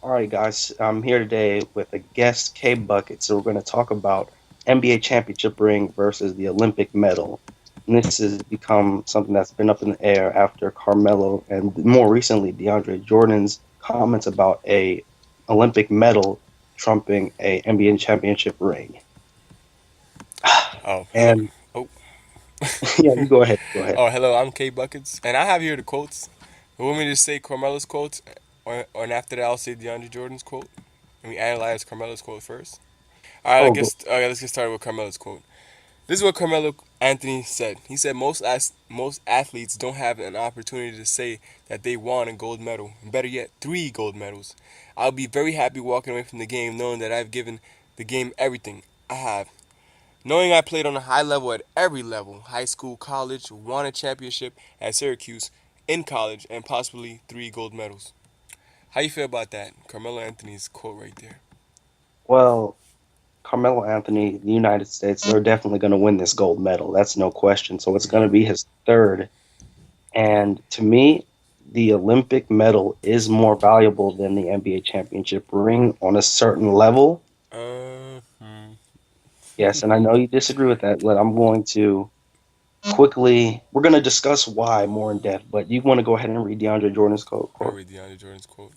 All right, guys, I'm here today with a guest, Kbuckets. So we're going to talk about NBA championship ring versus the Olympic medal. And this has become something that's been up in the air after Carmelo and more recently DeAndre Jordan's comments about a Olympic medal trumping a NBA championship ring. Oh, hello. And Oh, yeah, you go ahead. Go ahead. oh, hello. I'm Kbuckets, and I have here the quotes. You want me to say Carmelo's quotes, and after that I'll say DeAndre Jordan's quote, and we analyze Carmelo's quote first. All right, I Oh, guess. Okay, let's get started with Carmelo's quote. This is what Carmelo Anthony said. He said most athletes don't have an opportunity to say that they won a gold medal. Better yet, 3 gold medals. I'll be very happy walking away from the game knowing that I've given the game everything I have. Knowing I played on a high level at every level, high school, college, won a championship at Syracuse, in college, and possibly 3 gold medals. How you feel about that? Carmelo Anthony's quote right there. well, Carmelo Anthony, the United States, they're definitely going to win this gold medal. That's no question. So it's going to be his third. And to me, the Olympic medal is more valuable than the NBA championship ring on a certain level. Hmm. Yes, and I know you disagree with that, but I'm going to we're going to discuss why more in depth, but you want to go ahead and read DeAndre Jordan's I'll quote. read DeAndre Jordan's quote.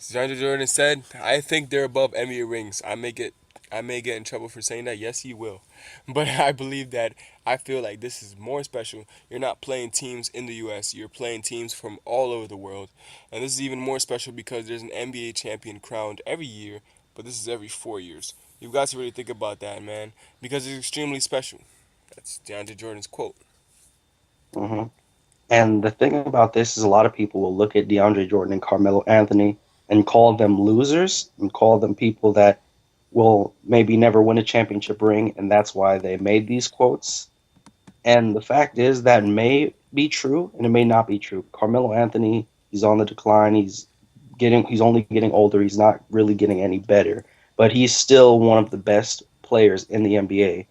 DeAndre Jordan said, "I think they're above NBA rings. I may get in trouble for saying that. Yes, he will, but I believe that I feel like this is more special. You're not playing teams in the U.S. You're playing teams from all over the world, and this is even more special because there's an NBA champion crowned every year, but this is every 4 years. You've got to really think about that, man, because it's extremely special." That's DeAndre Jordan's quote. Hmm. And the thing about this is a lot of people will look at DeAndre Jordan and Carmelo Anthony and call them losers and call them people that will maybe never win a championship ring, and that's why they made these quotes. And the fact is that may be true and it may not be true. Carmelo Anthony, he's on the decline. He's only getting older. He's not really getting any better, but he's still one of the best players in the NBA.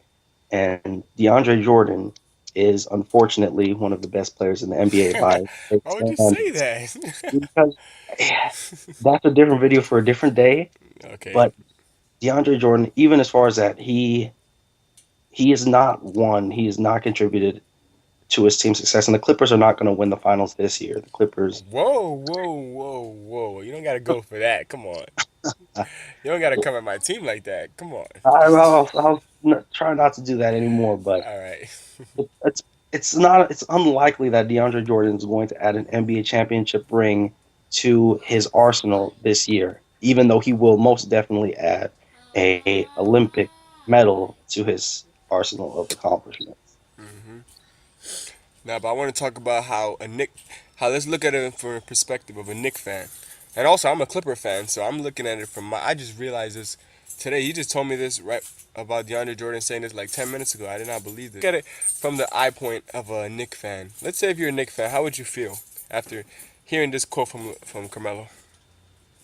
And DeAndre Jordan is unfortunately one of the best players in the NBA by great Why would you say standards. that? Because that's a different video for a different day. Okay. But DeAndre Jordan, even as far as that, he is not one. He has not contributed to his team's success. And the Clippers are not going to win the finals this year. The Clippers, Whoa, whoa, whoa, whoa. You don't gotta go for that. Come on. I, You don't gotta come at my team like that. Come on. I'll try not to do that anymore. But Alright. it's it's unlikely that DeAndre Jordan is going to add an NBA championship ring to his arsenal this year, even though he will most definitely add a Olympic medal to his arsenal of accomplishments. Now, but I want to talk about how let's look at it from a perspective of a Knick fan. And also, I'm a Clipper fan, so I'm looking at it from I just realized this today. He just told me this right about DeAndre Jordan saying this like 10 minutes ago. I did not believe this. Look at it from the eye point of a Knick fan. Let's say if you're a Knick fan, how would you feel after hearing this quote from Carmelo?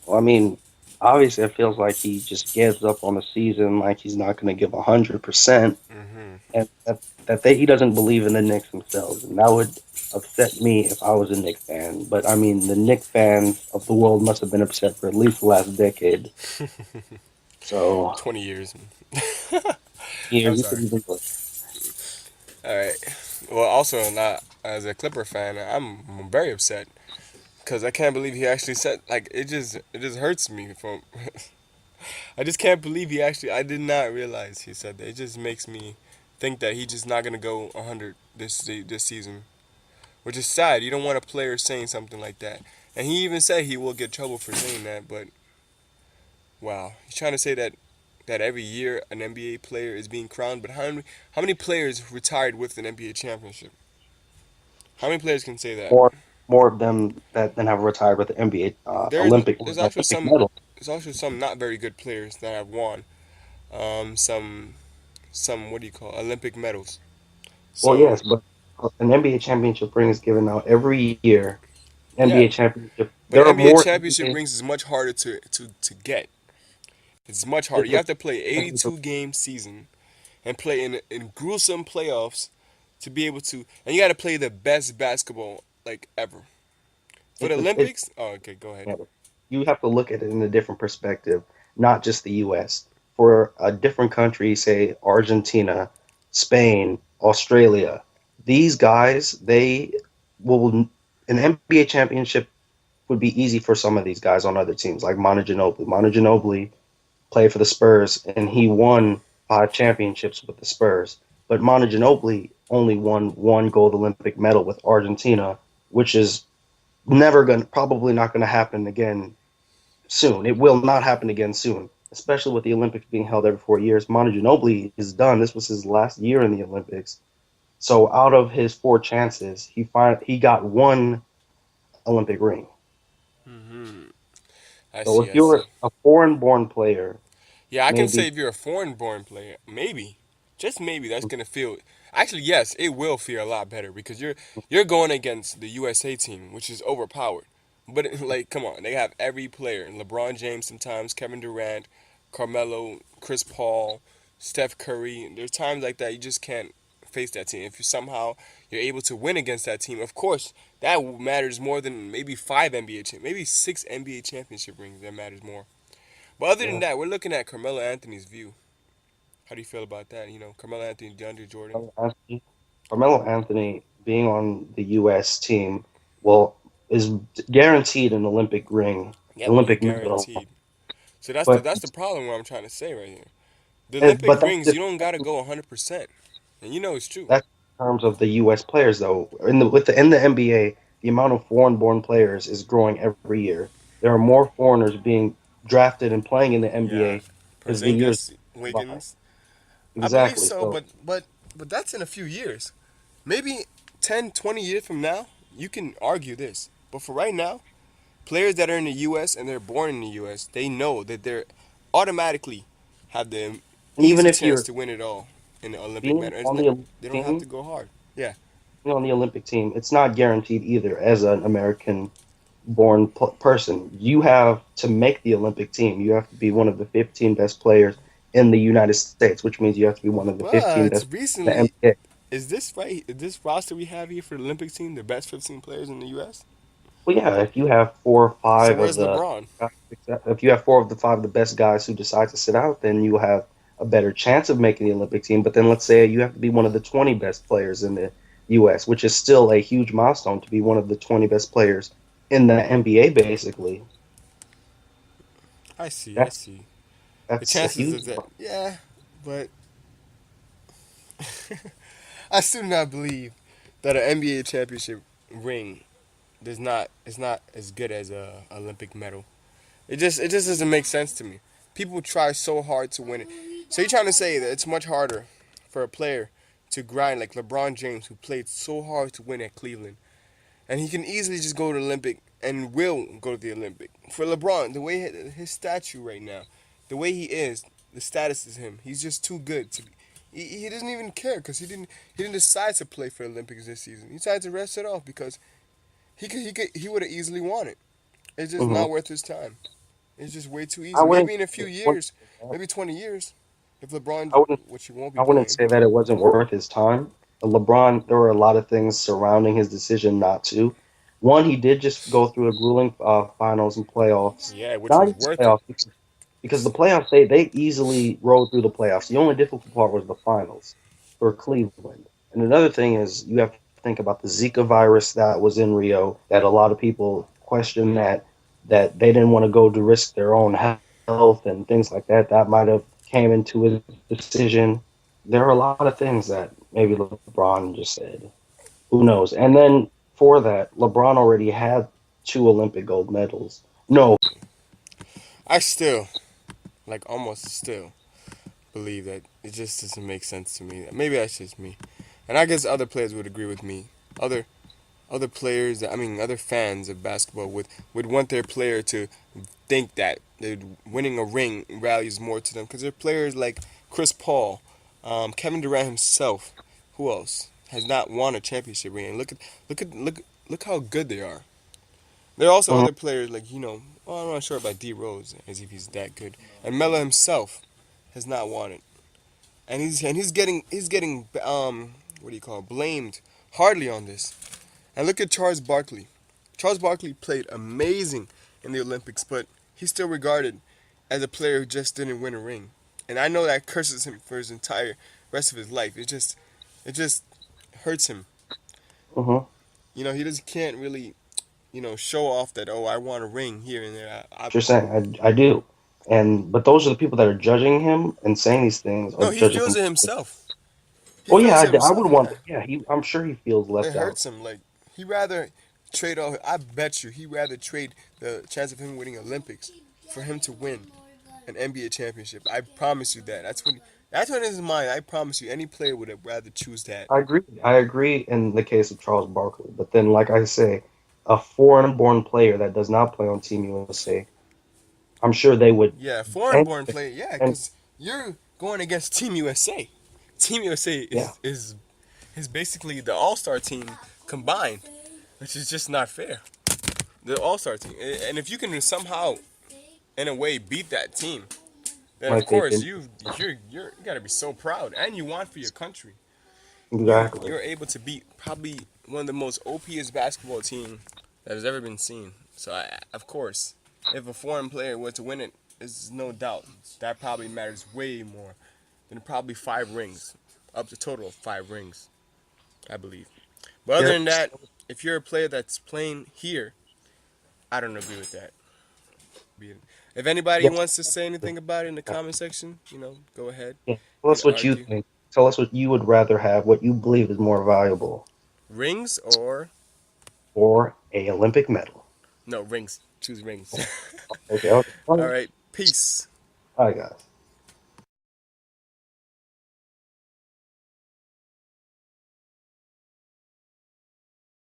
Well, I mean, obviously, it feels like he just gives up on the season, like he's not going to give 100%, and he doesn't believe in the Knicks themselves, and that would upset me if I was a Knicks fan. But I mean, the Knicks fans of the world must have been upset for at least the last decade. So 20 years. here I'm you could sorry. even put. All right. Well, also, not as a Clipper fan, I'm very upset because I can't believe he actually said like it just hurts me from. I just can't believe he actually. I did not realize he said that. It just makes me think that he's just not gonna go 100 this season, which is sad. You don't want a player saying something like that. And he even said he will get trouble for saying that. But wow, he's trying to say that every year an NBA player is being crowned. But how many players retired with an NBA championship? How many players can say that? more more of them that than have retired with the NBA There's Olympic there's also Olympic some medal. there's also some not very good players that have won some what do you call Olympic medals. Well, So yes, but an NBA championship ring is given out every year. yeah, NBA championship. but There are NBA more championship NBA rings is much harder to get. It's much harder. it's You a have to play 82 game season and play in gruesome playoffs to be able to, and you got to play the best basketball like ever. For the it's a it's Olympics, oh okay, go ahead. you have to look at it in a different perspective, not just the U.S. For a different country, say Argentina, Spain, Australia, these guys, they will an NBA championship would be easy for some of these guys on other teams, like Manu Ginobili. Manu Ginobili played for the Spurs, and he won 5 championships with the Spurs. But Manu Ginobili only won one gold Olympic medal with Argentina, which is never going to, probably not going to happen again soon. It will not happen again soon, especially with the Olympics being held every 4 years. Manu Ginobili is done. This was his last year in the Olympics. So out of his 4 chances, he got one Olympic ring. Hmm. I So see. if I you're see. a foreign-born player, Yeah, I can say maybe if you're a foreign-born player, maybe, just maybe, that's gonna feel. Actually, yes, it will feel a lot better because you're going against the USA team, which is overpowered. But like, come on, they have every player: LeBron James, sometimes Kevin Durant, Carmelo, Chris Paul, Steph Curry. There's times like that you just can't face that team. If you somehow you're able to win against that team, of course that matters more than maybe 5 NBA, maybe 6 NBA championship rings. That matters more. But other than yeah. that, we're looking at Carmelo Anthony's view. How do you feel about that? Carmelo Anthony, DeAndre Jordan. Carmelo Anthony being on the U.S. team will is guaranteed an Olympic ring, Yep, he's Olympic medal. guaranteed. So that's the But that's the problem. What I'm trying to say right here. The Olympic but rings, you don't gotta go 100%, and it's true. that's in terms of the U.S. players though. In the NBA, the amount of foreign-born players is growing every year. There are more foreigners being drafted and playing in the Yeah, NBA as the years Porzingis, go by. Wiggins. I believe Exactly. so, So but that's in a few years. Maybe 10, 20 years from now, you can argue this. But for right now, players that are in the U.S. and they're born in the U.S., they know that they're automatically have the even easy if chance you're to win it all in the Olympic being matter. on the Olympic They don't have to team, go hard. Yeah. being on the Olympic team, it's not guaranteed either as an American born person. You have to make the Olympic team. You have to be one of the 15 best players in the United States, which means you have to be one of the 15 But best in the recently, NBA. is this right? Is this roster we have here for the Olympic team the best 15 players in the U.S.? Well, yeah, if you have four or So five of where's the LeBron? if you have 4 of the 5 of the best guys who decide to sit out, then you have a better chance of making the Olympic team. But then let's say you have to be one of the 20 best players in the U.S., which is still a huge milestone to be one of the 20 best players in the NBA. Basically, I see. I that's see. The that's a chances huge. of that, yeah, but I still do not believe that an NBA championship ring does not is not as good as a Olympic medal. It just doesn't make sense to me. People try so hard to win it. So you're trying to say that it's much harder for a player to grind like LeBron James, who played so hard to win at Cleveland, and he can easily just go to the Olympic and will go to the Olympic. For LeBron, the way his statue right now, the way he is, the status is him. He's just too good to be. He doesn't even care because he didn't decide to play for the Olympics this season. He decided to rest it off because he would have easily won it. It's just Mhm. not worth his time. It's just way too I easy. wouldn't. Maybe in a few years, maybe 20 years, if LeBron, I wouldn't. which he won't be I wouldn't playing. say that it wasn't worth his time. LeBron, there were a lot of things surrounding his decision not to. One, he did just go through a grueling finals and playoffs. Yeah, which Not was even worth it. playoffs, because the playoffs they easily rode through the playoffs. The only difficult part was the finals for Cleveland. And another thing is you have to think about the Zika virus that was in Rio. That a lot of people question that they didn't want to go to risk their own health and things like that. That might have came into his decision. There are a lot of things that maybe LeBron just said. Who knows? And then for that, LeBron already had 2 Olympic gold medals. No, I still, like almost still, believe that it just doesn't make sense to me. Maybe that's just me, and I guess other players would agree with me. Other players, I mean, other fans of basketball would want their player to think that winning a ring values more to them because they're players like Chris Paul, Kevin Durant himself. Who else has not won a championship ring? And look how good they are. There are also mhm, other players like well, I'm not sure about D Rose as if he's that good, and Melo himself has not won it, and he's getting what do you call it, blamed hardly on this. And look at Charles Barkley. Charles Barkley played amazing in the Olympics, but he's still regarded as a player who just didn't win a ring. And I know that curses him for his entire rest of his life. It just hurts him. Hmm. He just can't really, show off that, oh, I want a ring here and there. What you're saying, I do. And but those are the people that are judging him and saying these things are No, he judging feels him. it himself. He Oh yeah, feels it I himself. would want. Yeah, I'm sure he feels It left out. hurts him. Like he rather trade all. I bet you he rather trade the chance of him winning Olympics for him to win an NBA championship. I promise you that. That's what in his mind. I promise you, any player would have rather choose that. I agree. I agree in the case of Charles Barkley, but then, like I say, a foreign-born player that does not play on Team USA, I'm sure they would. Yeah, And, foreign-born player. Yeah, and because you're going against Team USA. Team USA yeah, is basically the All Star team combined, which is just not fair. The All Star team, and if you can somehow, in a way, beat that team, then of like they course did you gotta be so proud, and you want for your country. exactly. You're able to beat probably one of the most OPest basketball team that has ever been seen. So of course, if a foreign player were to win it, there's no doubt that probably matters way more than probably 5 rings, up to total of 5 rings, I believe. But other Yeah, than that, if you're a player that's playing here, I don't agree with that. If anybody yeah, wants to say anything about it in the comment section, go ahead. yeah. Tell You us can what you argue. think. Tell us what you would rather have, what you believe is more valuable, Rings or or a Olympic medal. no rings? Choose rings. Okay, okay. All All right. Peace. right, guys.